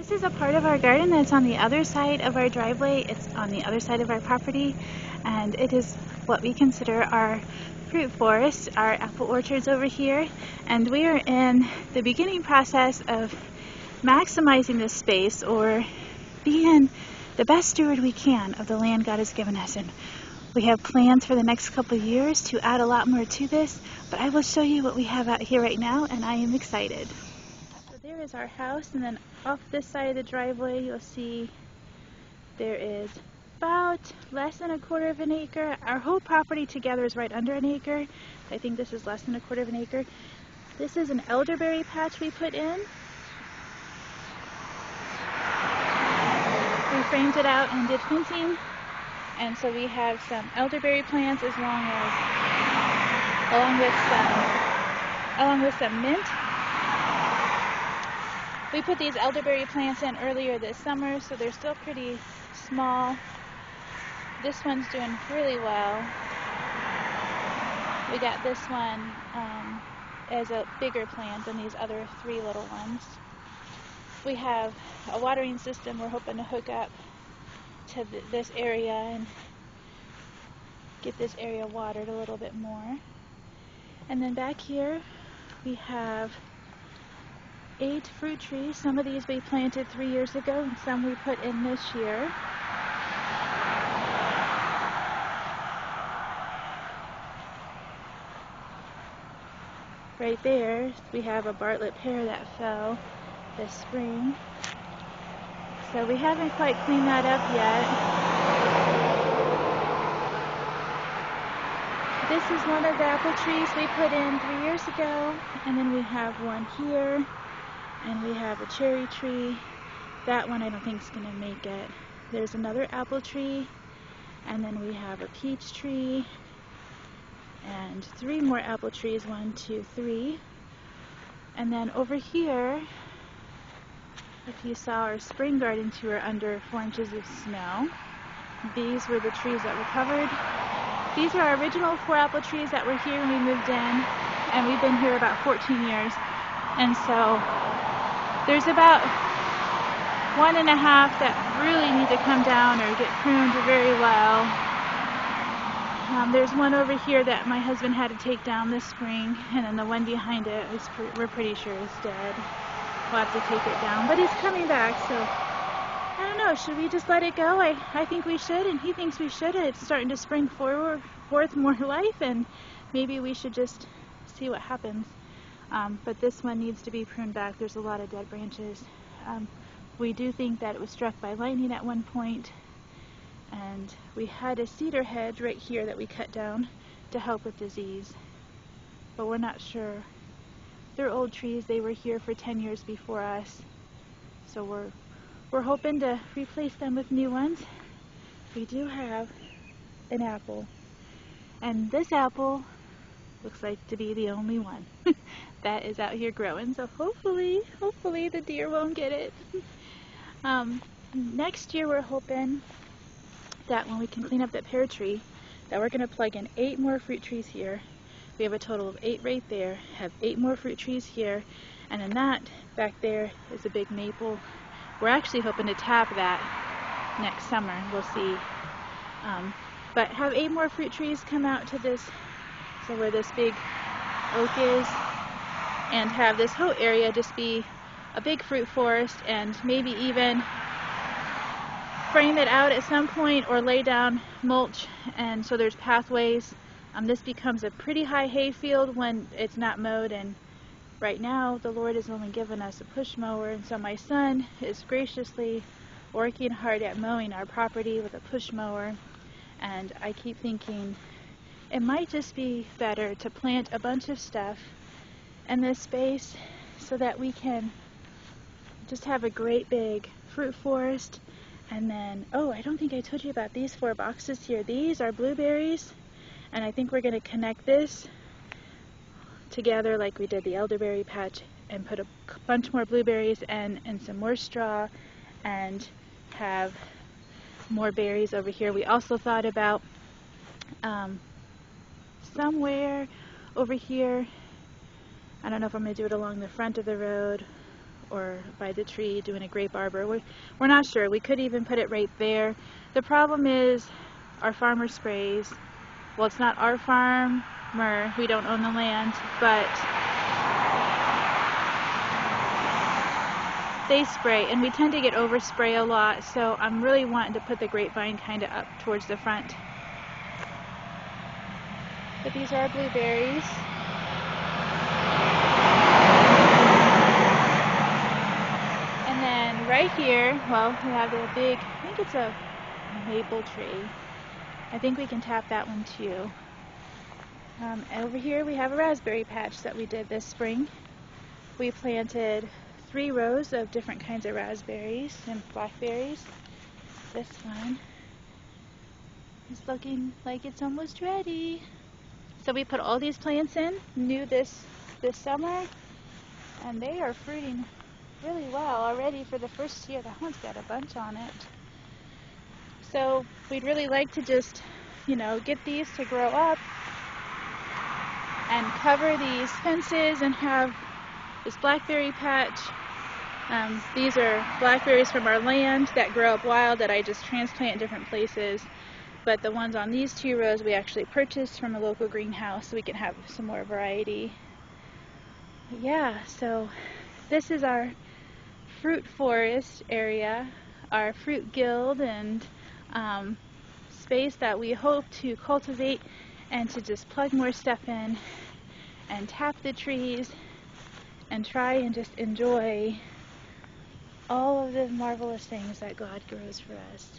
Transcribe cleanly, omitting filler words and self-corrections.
This is a part of our garden that's on the other side of our driveway. It's on the other side of our property, and it is what we consider our fruit forest, our apple orchards over here. And we are in the beginning process of maximizing this space, or being the best steward we can of the land God has given us. And we have plans for the next couple of years to add a lot more to this, but I will show you what we have out here right now, and I am excited. So there is our house, and then off this side of the driveway you'll see there is about less than 1/4 of an acre. Our whole property together is right under an acre. I think this is less than 1/4 of an acre. This is an elderberry patch we put in. We framed it out and did fencing, and so we have some elderberry plants along with some mint. We put these elderberry plants in earlier this summer, so they're still pretty small. This one's doing really well. We got this one as a bigger plant than these other 3 little ones. We have a watering system we're hoping to hook up to this area and get this area watered a little bit more. And then back here we have 8 fruit trees. Some of these we planted 3 years ago, and some we put in this year. Right there we have a Bartlett pear that fell this spring. So we haven't quite cleaned that up yet. This is one of the apple trees we put in 3 years ago, and then we have one here, and we have a cherry tree. That one I don't think is going to make it. There's another apple tree, and then we have a peach tree, and 3 more apple trees, 1, 2, 3. And then over here, if you saw our spring garden tour under 4 inches of snow, these were the trees that were covered. These are our original 4 apple trees that were here when we moved in, and we've been here about 14 years. And so there's about 1.5 that really need to come down or get pruned very well. There's one over here that my husband had to take down this spring, and then the one behind it we're pretty sure is dead. We'll have to take it down, but it's coming back, so I don't know, should we just let it go? I think we should, and he thinks we should. It's starting to spring forth more life, and maybe we should just see what happens. But this one needs to be pruned back. There's a lot of dead branches. We do think that it was struck by lightning at one point, and we had a cedar hedge right here that we cut down to help with disease, but we're not sure. They're old trees. They were here for 10 years before us, so we're hoping to replace them with new ones. We do have an apple, and this apple looks like to be the only one that is out here growing, so hopefully the deer won't get it. Next year we're hoping that when we can clean up that pear tree, that we're going to plug in 8 more fruit trees here. We have a total of 8 right there, have 8 more fruit trees here, and then that back there is a big maple. We're actually hoping to tap that next summer. We'll see. But have 8 more fruit trees come out to this, so where this big oak is, and have this whole area just be a big fruit forest, and maybe even frame it out at some point or lay down mulch, and so there's pathways. This becomes a pretty high hay field when it's not mowed, and right now the Lord has only given us a push mower, and so my son is graciously working hard at mowing our property with a push mower. And I keep thinking it might just be better to plant a bunch of stuff in this space so that we can just have a great big fruit forest. And then, oh, I don't think I told you about these 4 boxes here. These are blueberries, and I think we're going to connect this together like we did the elderberry patch, and put a bunch more blueberries and some more straw, and have more berries over here. We also thought about somewhere over here, I don't know if I'm going to do it along the front of the road or by the tree doing a grape arbor. We're not sure. We could even put it right there. The problem is our farmer sprays. Well, it's not our farmer. We don't own the land, but they spray, and we tend to get overspray a lot, so I'm really wanting to put the grapevine kind of up towards the front. But these are our blueberries. And then right here, well, we have a big, I think it's a maple tree. I think we can tap that one too. Over here we have a raspberry patch that we did this spring. We planted 3 rows of different kinds of raspberries and blackberries. This one is looking like it's almost ready. So we put all these plants in new this summer, and they are fruiting really well already for the first year. That one's got a bunch on it. So we'd really like to just, get these to grow up and cover these fences and have this blackberry patch. These are blackberries from our land that grow up wild that I just transplant in different places. But the ones on these 2 rows we actually purchased from a local greenhouse so we can have some more variety. But yeah, so this is our fruit forest area, our fruit guild, and space that we hope to cultivate and to just plug more stuff in and tap the trees and try and just enjoy all of the marvelous things that God grows for us.